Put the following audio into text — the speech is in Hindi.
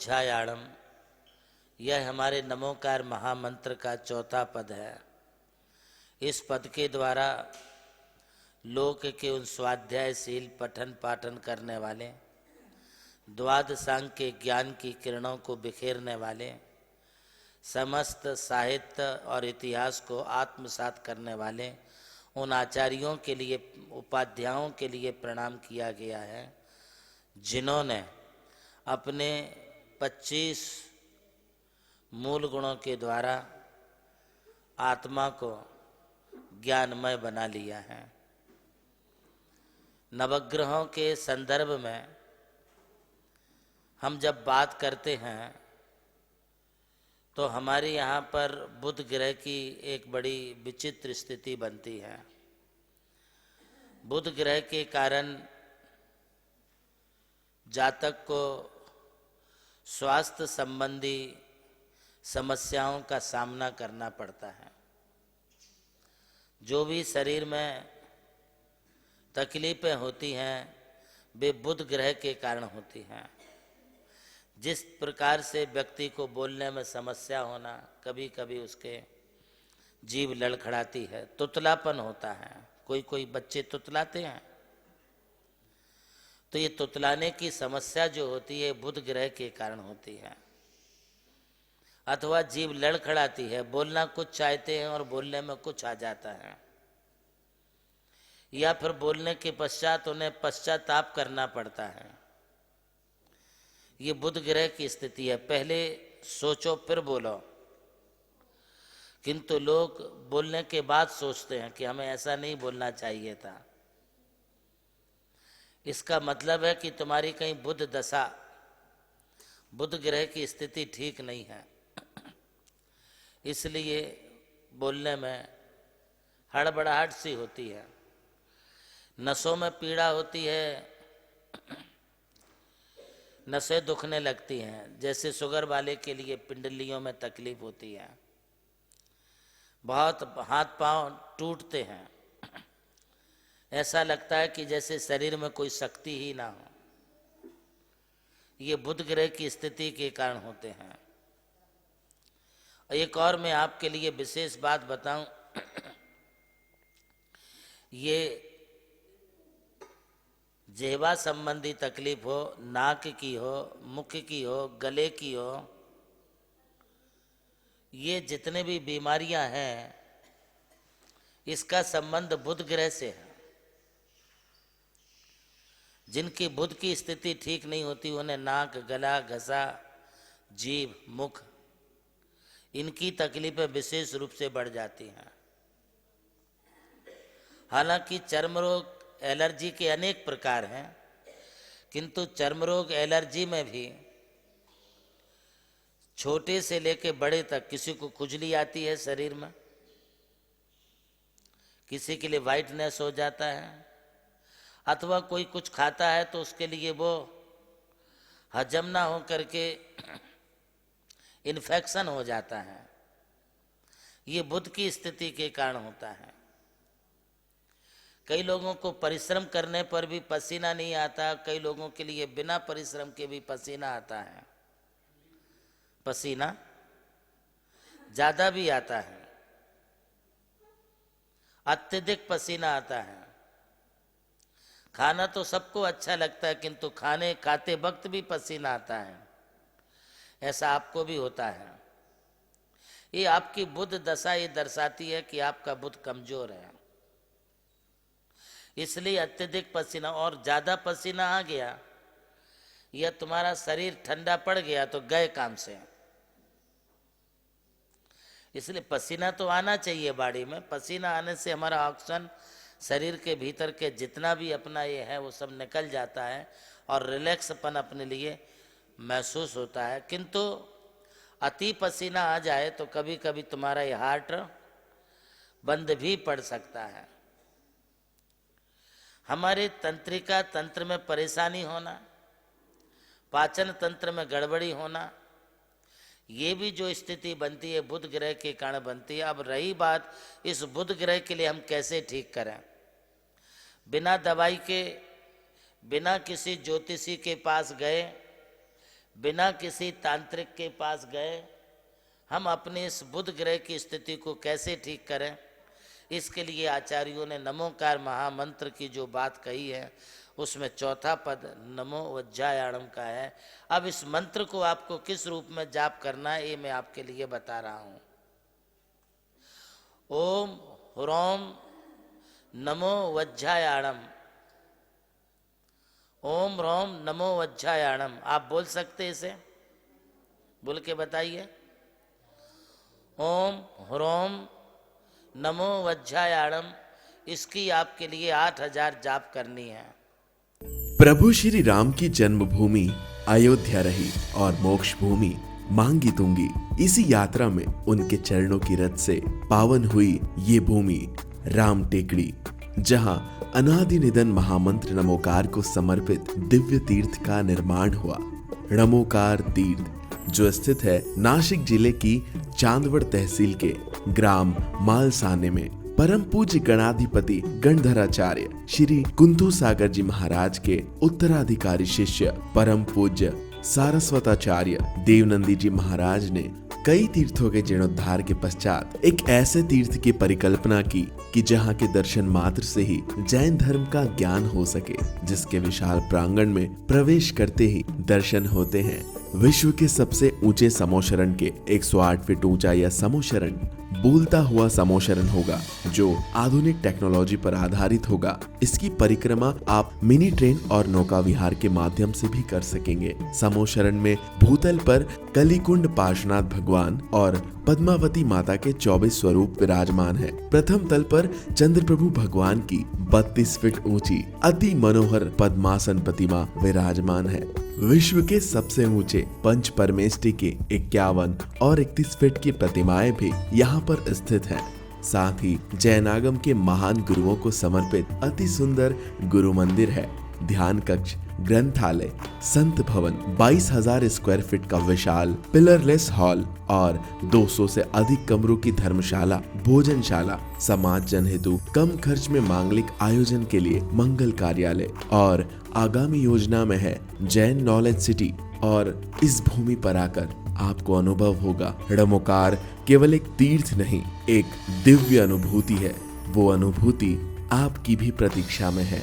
बुद्ध्यायाणम, यह हमारे नमोकार महामंत्र का चौथा पद है। इस पद के द्वारा लोक के उन स्वाध्यायशील पठन पाठन करने वाले, द्वादशांग के ज्ञान की किरणों को बिखेरने वाले, समस्त साहित्य और इतिहास को आत्मसात करने वाले उन आचार्यों के लिए, उपाध्यायों के लिए प्रणाम किया गया है, जिन्होंने अपने 25 मूल गुणों के द्वारा आत्मा को ज्ञानमय बना लिया है। नवग्रहों के संदर्भ में हम जब बात करते हैं तो हमारे यहाँ पर बुध ग्रह की एक बड़ी विचित्र स्थिति बनती है। बुध ग्रह के कारण जातक को स्वास्थ्य संबंधी समस्याओं का सामना करना पड़ता है। जो भी शरीर में तकलीफ़ें होती हैं वे बुध ग्रह के कारण होती हैं। जिस प्रकार से व्यक्ति को बोलने में समस्या होना, कभी कभी उसके जीभ लड़खड़ाती है, तुतलापन होता है, कोई कोई बच्चे तुतलाते हैं, तो ये तुतलाने की समस्या जो होती है बुध ग्रह के कारण होती है। अथवा जीभ लड़खड़ाती है, बोलना कुछ चाहते हैं और बोलने में कुछ आ जाता है, या फिर बोलने के पश्चात उन्हें पश्चाताप करना पड़ता है। ये बुध ग्रह की स्थिति है। पहले सोचो फिर बोलो, किंतु लोग बोलने के बाद सोचते हैं कि हमें ऐसा नहीं बोलना चाहिए था। इसका मतलब है कि तुम्हारी कहीं बुध दशा, बुध ग्रह की स्थिति ठीक नहीं है, इसलिए बोलने में हड़बड़ाहट सी होती है, नसों में पीड़ा होती है, नसें दुखने लगती हैं। जैसे शुगर वाले के लिए पिंडलियों में तकलीफ होती है, बहुत हाथ पांव टूटते हैं, ऐसा लगता है कि जैसे शरीर में कोई शक्ति ही ना हो। ये बुध ग्रह की स्थिति के कारण होते हैं। एक और मैं आपके लिए विशेष बात बताऊं, ये जिह्वा संबंधी तकलीफ हो, नाक की हो, मुख की हो, गले की हो, ये जितने भी बीमारियां हैं इसका संबंध बुध ग्रह से है। जिनकी बुध की स्थिति ठीक नहीं होती उन्हें नाक, गला, घसा, जीभ, मुख, इनकी तकलीफें विशेष रूप से बढ़ जाती हैं। हालांकि चर्म रोग, एलर्जी के अनेक प्रकार हैं, किंतु चर्म रोग, एलर्जी में भी छोटे से लेकर बड़े तक किसी को खुजली आती है शरीर में, किसी के लिए वाइटनेस हो जाता है, अथवा कोई कुछ खाता है तो उसके लिए वो हजम ना हो करके इन्फेक्शन हो जाता है। ये बुध की स्थिति के कारण होता है। कई लोगों को परिश्रम करने पर भी पसीना नहीं आता, कई लोगों के लिए बिना परिश्रम के भी पसीना आता है, पसीना ज्यादा भी आता है, अत्यधिक पसीना आता है। खाना तो सबको अच्छा लगता है, किंतु खाते वक्त भी पसीना आता है, ऐसा आपको भी होता है। ये आपकी बुध दशा ये दर्शाती है कि आपका बुध कमजोर है, इसलिए अत्यधिक पसीना और ज्यादा पसीना आ गया या तुम्हारा शरीर ठंडा पड़ गया तो गए काम से। इसलिए पसीना तो आना चाहिए बॉडी में। पसीना आने से हमारा ऑक्सीजन शरीर के भीतर के जितना भी अपना ये है वो सब निकल जाता है और रिलैक्सपन अपने लिए महसूस होता है। किंतु अति पसीना आ जाए तो कभी कभी तुम्हारा ये हार्ट बंद भी पड़ सकता है। हमारे तंत्रिका तंत्र में परेशानी होना, पाचन तंत्र में गड़बड़ी होना, ये भी जो स्थिति बनती है बुध ग्रह के कारण बनती है। अब रही बात इस बुध ग्रह के लिए हम कैसे ठीक करें, बिना दवाई के, बिना किसी ज्योतिषी के पास गए, बिना किसी तांत्रिक के पास गए हम अपने इस बुध ग्रह की स्थिति को कैसे ठीक करें, इसके लिए आचार्यों ने नमोकार महामंत्र की जो बात कही है उसमें चौथा पद नमो वज्जायाणम का है। अब इस मंत्र को आपको किस रूप में जाप करना है ये मैं आपके लिए बता रहा हूं। ओम ह्रौम नमो वज्जायाणम, ओम ह्रौम नमो वज्जायाणम। आप बोल सकते इसे, बोल के बताइए। ओम ह्रौम नमो वज्जायाणम, इसकी आपके लिए 8000 जाप करनी है। प्रभु श्री राम की जन्मभूमि अयोध्या रही और मोक्ष भूमि मांगी तुंगी। इसी यात्रा में उनके चरणों की रथ से पावन हुई ये भूमि राम टेकड़ी, जहां अनादि निधन महामंत्र नमोकार को समर्पित दिव्य तीर्थ का निर्माण हुआ। नमोकार तीर्थ जो स्थित है नासिक जिले की चांदवड़ तहसील के ग्राम मालसाने में, परम पूज्य गणाधिपति गणधराचार्य श्री कुंतु सागर जी महाराज के उत्तराधिकारी शिष्य परम पूज्य सारस्वताचार्य देवनंदी जी महाराज ने कई तीर्थों के जीर्णोद्धार के पश्चात एक ऐसे तीर्थ की परिकल्पना की कि जहां के दर्शन मात्र से ही जैन धर्म का ज्ञान हो सके, जिसके विशाल प्रांगण में प्रवेश करते ही दर्शन होते हैं विश्व के सबसे ऊंचे समोशरण के 108 फीट ऊंचा यह समोशरण बोलता हुआ समोशरण होगा जो आधुनिक टेक्नोलॉजी पर आधारित होगा। इसकी परिक्रमा आप मिनी ट्रेन और नौका विहार के माध्यम से भी कर सकेंगे। समोशरण में भूतल पर कलिकुंड पार्श्वनाथ भगवान और पद्मावती माता के 24 स्वरूप विराजमान है। प्रथम तल पर चंद्र प्रभु भगवान की 32 फीट ऊंची अति मनोहर पद्मासन प्रतिमा विराजमान है। विश्व के सबसे ऊंचे पंच परमेष्टि के 51 और 31 फीट की प्रतिमाएं भी यहाँ पर स्थित हैं। साथ ही जैनागम के महान गुरुओं को समर्पित अति सुंदर गुरु मंदिर है। ध्यान कक्ष, ग्रंथालय, संत भवन, 22,000 स्क्वायर फीट का विशाल पिलरलेस हॉल और 200 से अधिक कमरों की धर्मशाला, भोजनशाला, समाज जन हेतु कम खर्च में मांगलिक आयोजन के लिए मंगल कार्यालय और आगामी योजना में है जैन नॉलेज सिटी। और इस भूमि पर आकर आपको अनुभव होगा नमोकार केवल एक तीर्थ नहीं, एक दिव्य अनुभूति है। वो अनुभूति आपकी भी प्रतीक्षा में है।